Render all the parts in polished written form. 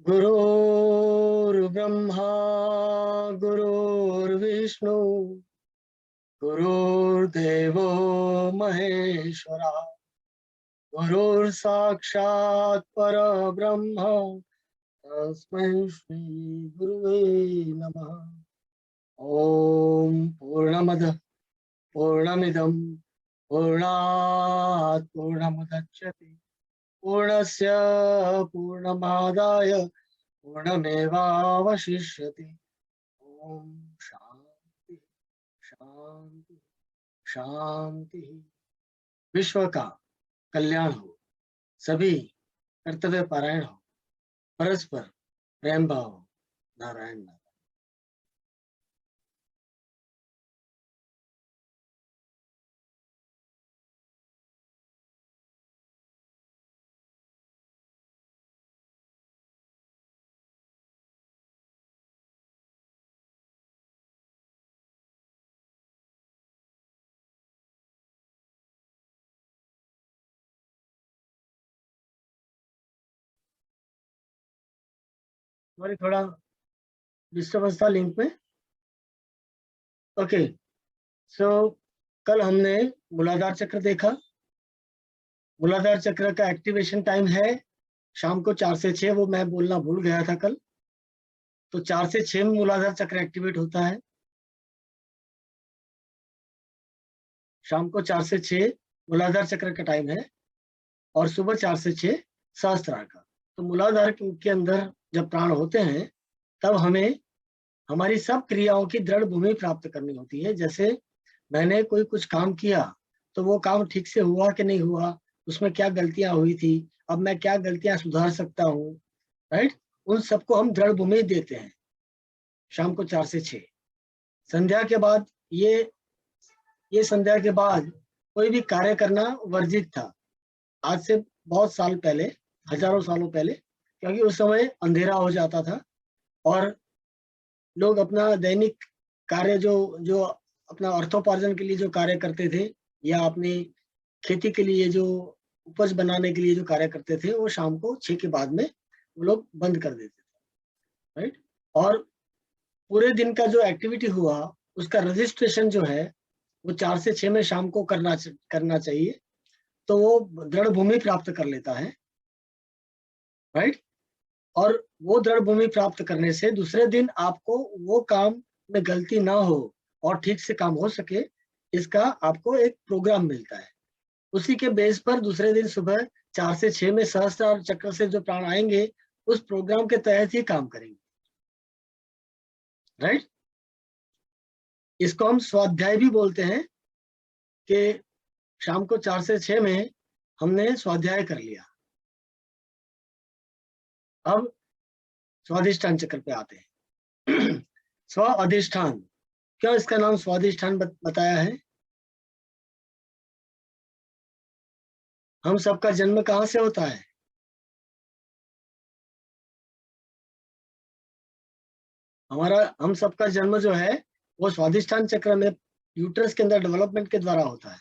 गुरुर्ब्रह्मा गुरुर्विष्णु गुरुर्देवो महेश्वरा गुरुर्साक्षात् परब्रह्म तस्मै श्री गुरुवे नमः। ओम पूर्णमद पूर्णमिदं पूर्णात् पूर्णमुदच्यते पूर्णस्य पूर्णमादाय पूर्णमेवावशिष्यते। ओम शांति शांति शांति। विश्व का कल्याण हो, सभी कर्तव्य पारायण हो, परस्पर प्रेम भाव हो। नारायण नारायण। हमारी थोड़ा डिस्टर्बेंस था लिंक में। ओके, सो कल हमने मूलाधार चक्र देखा। मूलाधार चक्र का एक्टिवेशन टाइम है शाम को 4 से 6, वो मैं बोलना भूल गया था कल। तो 4 से 6 में मूलाधार चक्र एक्टिवेट होता है। शाम को 4 से 6 मूलाधार चक्र का टाइम है और सुबह 4 से 6 सहस्त्रार का। तो मूलाधार के अंदर जब प्राण होते हैं तब हमें हमारी सब क्रियाओं की दृढ़ भूमि प्राप्त करनी होती है। जैसे मैंने कोई कुछ काम किया तो वो काम ठीक से हुआ कि नहीं हुआ, उसमें क्या गलतियां हुई थी, अब मैं क्या गलतियां सुधार सकता हूँ, राइट। उन सबको हम दृढ़ भूमि देते हैं शाम को 4 से 6। संध्या के बाद ये संध्या के बाद कोई भी कार्य करना वर्जित था। आज से बहुत साल पहले, हजारों सालों पहले, क्योंकि उस समय अंधेरा हो जाता था और लोग अपना दैनिक कार्य जो जो अपना अर्थोपार्जन के लिए जो कार्य करते थे या अपनी खेती के लिए जो उपज बनाने के लिए जो कार्य करते थे वो शाम को 6 के बाद में वो लोग बंद कर देते थे, राइट। और पूरे दिन का जो एक्टिविटी हुआ उसका रजिस्ट्रेशन जो है वो 4 से 6 में शाम को करना चाहिए। तो वो दृढ़ भूमि प्राप्त कर लेता है, राइट। और वो दृढ़ भूमि प्राप्त करने से दूसरे दिन आपको वो काम में गलती ना हो और ठीक से काम हो सके, इसका आपको एक प्रोग्राम मिलता है। उसी के बेस पर दूसरे दिन सुबह 4 से 6 में सहस्त्रार चक्र से जो प्राण आएंगे उस प्रोग्राम के तहत ही काम करेंगे, राइट। इसको हम स्वाध्याय भी बोलते हैं कि शाम को 4 से 6 में हमने स्वाध्याय कर लिया। अब स्वाधिष्ठान चक्र पे आते हैं। स्व अधिष्ठान, क्यों इसका नाम स्वाधिष्ठान बताया है? हम सबका जन्म कहाँ से होता है? हम सबका जन्म जो है वो स्वाधिष्ठान चक्र में यूट्रस के अंदर डेवलपमेंट के द्वारा होता है।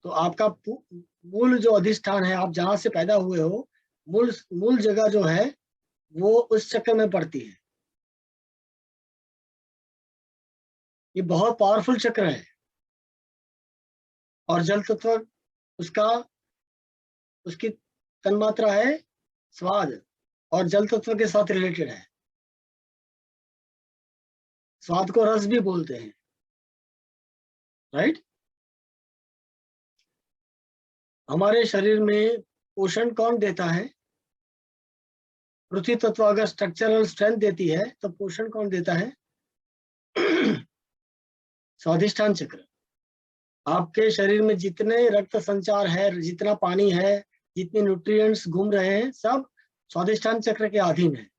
तो आपका मूल जो अधिष्ठान है, आप जहां से पैदा हुए हो, मूल जगह जो है वो उस चक्र में पड़ती है। ये बहुत पावरफुल चक्र है और जल तत्व उसका उसकी तन्मात्रा है स्वाद, और जल तत्व के साथ रिलेटेड है। स्वाद को रस भी बोलते हैं, राइट। हमारे शरीर में पोषण कौन देता है? पृथ्वी तत्व अगर स्ट्रक्चरल स्ट्रेंथ देती है तो पोषण कौन देता है? स्वाधिष्ठान चक्र। आपके शरीर में जितने रक्त संचार है, जितना पानी है, जितने न्यूट्रिएंट्स घूम रहे हैं, सब स्वाधिष्ठान चक्र के अधीन है,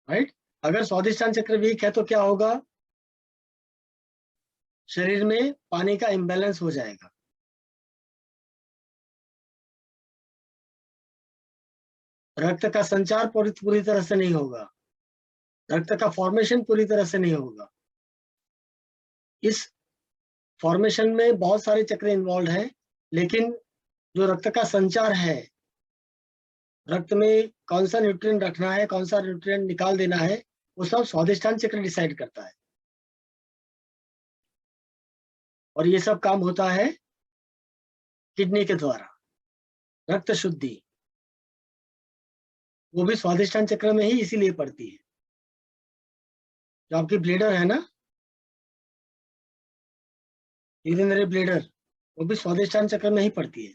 राइट। अगर स्वाधिष्ठान चक्र वीक है तो क्या होगा? शरीर में पानी का इम्बैलेंस हो जाएगा। रक्त का संचार पूरी तरह से नहीं होगा, रक्त का फॉर्मेशन पूरी तरह से नहीं होगा। इस फॉर्मेशन में बहुत सारे चक्र इन्वॉल्व हैं, लेकिन जो रक्त का संचार है, रक्त में कौन सा न्यूट्रिएंट रखना है, कौन सा न्यूट्रिएंट निकाल देना है, वो सब स्वादिष्टान चक्र डिसाइड करता है। और ये सब काम होता है किडनी के द्वारा। रक्त शुद्धि वो भी स्वादिष्टान चक्र में ही इसीलिए पड़ती है। जो आपकी ब्लेडर है ना, यूरिनरी ब्लेडर, वो भी स्वादिष्टान चक्र में ही पड़ती है।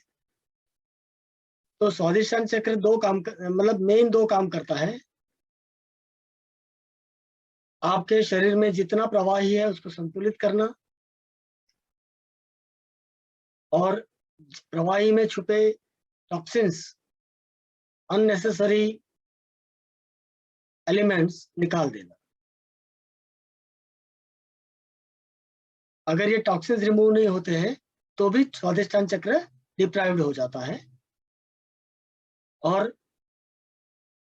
तो स्वादिष्टान चक्र मतलब मेन दो काम करता है। आपके शरीर में जितना प्रवाही है उसको संतुलित करना, और प्रवाही में छुपे टॉक्सिन्स, अननेसेसरी एलिमेंट्स निकाल देना। अगर ये टॉक्सिन्स रिमूव नहीं होते हैं तो भी स्वादिष्टान चक्र डिप्राइव्ड हो जाता है, और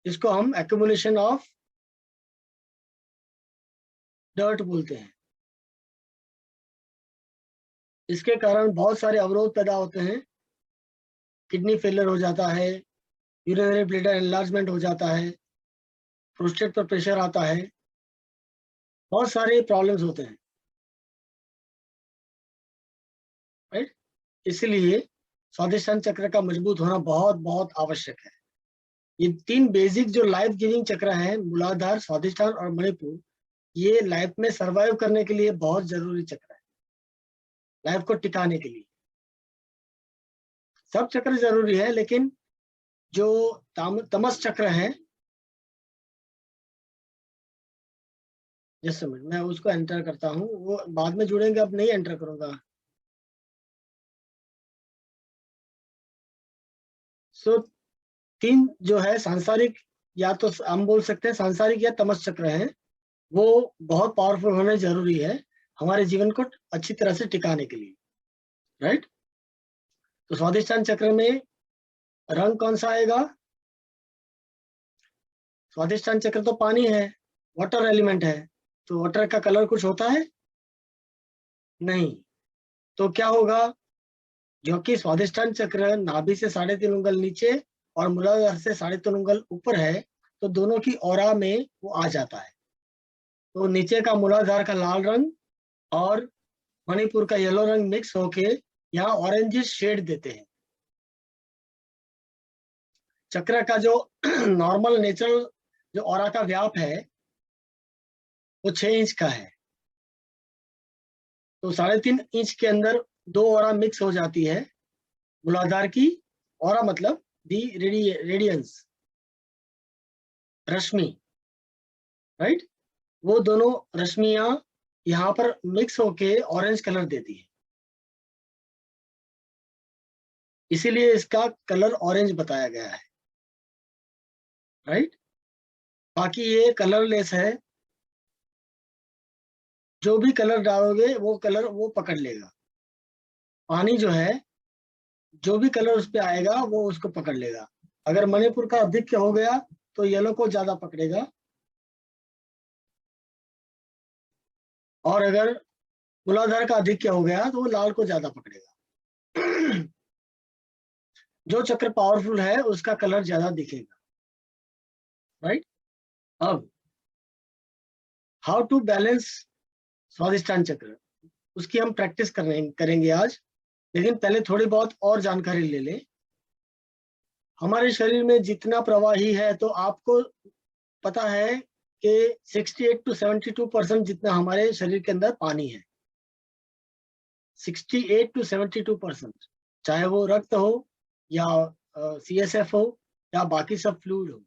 इसको हम एक्यूमुलेशन ऑफ डर्ट बोलते हैं। इसके कारण बहुत सारे अवरोध पैदा होते हैं। किडनी फेलियर हो जाता है, यूरिनरी ब्लैडर एनलार्जमेंट हो जाता है, प्रोस्टेट पर प्रेशर आता है, बहुत सारे प्रॉब्लम्स होते हैं, राइट। इसलिए स्वादिष्टान चक्र का मजबूत होना बहुत बहुत आवश्यक है। ये तीन बेसिक जो लाइफ गिविंग चक्र हैं, मूलाधार, स्वादिष्टान और मणिपुर, ये लाइफ में सरवाइव करने के लिए बहुत जरूरी चक्र है, लाइफ को टिकाने के लिए। सब चक्र जरूरी है, लेकिन जो तमस चक्र है, जैसे मैं उसको एंटर करता हूँ, वो बाद में जुड़ेंगे, अब नहीं एंटर करूंगा। सो तीन जो है सांसारिक, या तो हम बोल सकते हैं सांसारिक या तमस चक्र है, वो बहुत पावरफुल होने जरूरी है हमारे जीवन को अच्छी तरह से टिकाने के लिए, राइट। तो स्वादिष्टान चक्र में रंग कौन सा आएगा? स्वादिष्टान चक्र तो पानी है, वाटर एलिमेंट है, तो वाटर का कलर कुछ होता है? नहीं। तो क्या होगा? जो कि स्वादिष्टान चक्र नाभि से 3.5 उंगल नीचे और मूलाधार से 3.5 उंगल ऊपर है, तो दोनों की ऑरा में वो आ जाता है। तो नीचे का मूलाधार का लाल रंग और मणिपुर का येलो रंग मिक्स होके यहाँ ऑरेंजिश शेड देते हैं। चक्र का जो नॉर्मल नेचुरल जो ऑरा का व्याप है वो 6 इंच का है, तो 3.5 इंच के अंदर दो ऑरा मिक्स हो जाती है। मूलाधार की ऑरा मतलब दी रेडियंस, रश्मि, राइट। वो दोनों रश्मियां यहाँ पर मिक्स होके ऑरेंज कलर देती है, इसीलिए इसका कलर ऑरेंज बताया गया है, राइट। बाकी ये कलरलेस है, जो भी कलर डालोगे वो कलर वो पकड़ लेगा। पानी जो है, जो भी कलर उस पे आएगा वो उसको पकड़ लेगा। अगर मणिपुर का अधिक हो गया तो येलो को ज्यादा पकड़ेगा, और अगर मूलाधार का अधिक हो गया तो वो लाल को ज्यादा पकड़ेगा। जो चक्र पावरफुल है उसका कलर ज्यादा दिखेगा, राइट। अब हाउ टू बैलेंस स्वादिष्टान चक्र, उसकी हम प्रैक्टिस करेंगे आज। लेकिन पहले थोड़ी बहुत और जानकारी ले लें। हमारे शरीर में जितना प्रवाही है, तो आपको पता है कि 68 to 72% जितना हमारे शरीर के अंदर पानी है। 68 to 72%, चाहे वो रक्त हो या CSF हो या बाकी सब फ्लूइड हो,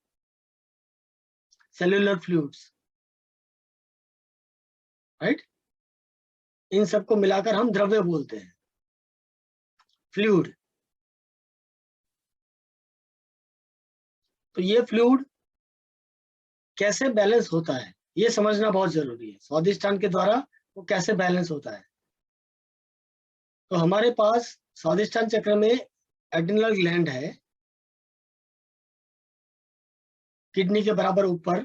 सेल्यूलर फ्लूइड्स, राइट। इन सबको मिलाकर हम द्रव्य बोलते हैं, फ्लूइड। तो ये फ्लूइड कैसे बैलेंस होता है ये समझना बहुत जरूरी है। स्वादिष्टान के द्वारा वो कैसे बैलेंस होता है। तो हमारे पास स्वादिष्टान चक्र में एड्रिनल ग्लैंड है, किडनी के बराबर ऊपर।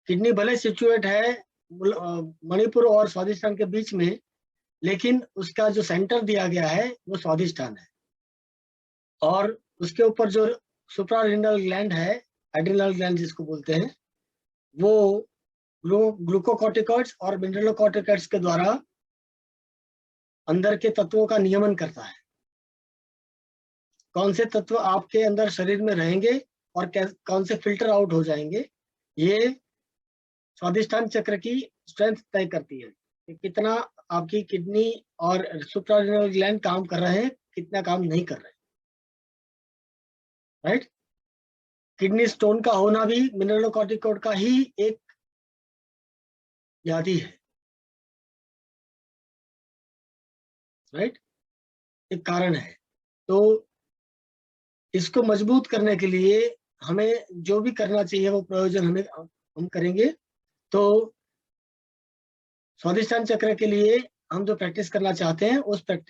किडनी भले सिचुएट है मणिपुर और स्वादिष्टान के बीच में, लेकिन उसका जो सेंटर दिया गया है वो स्वादिष्टान है। और उसके ऊपर जो सुप्रारेनल ग्लैंड है, एड्रिनल ग्लैंड जिसको बोलते हैं, वो ग्लूकोकॉर्टिकॉइड्स और मिनरलोकॉर्टिकॉइड्स के द्वारा अंदर के तत्वों का नियमन करता है। कौन से तत्व आपके अंदर शरीर में रहेंगे और कौन से फिल्टर आउट हो जाएंगे, ये स्वादिष्टान चक्र की स्ट्रेंथ तय करती है कि कितना आपकी किडनी और सुप्रारेनल ग्लैंड काम कर रहे हैं, कितना काम नहीं कर रहे हैं, राइट। किडनी स्टोन का होना भी मिनरलोकॉर्टिकॉइड का ही एक व्याधि है, राइट, एक कारण है। तो इसको मजबूत करने के लिए हमें जो भी करना चाहिए वो प्रयोजन हम करेंगे। तो स्वादिष्टान चक्र के लिए हम जो प्रैक्टिस करना चाहते हैं उस प्रैक्टिस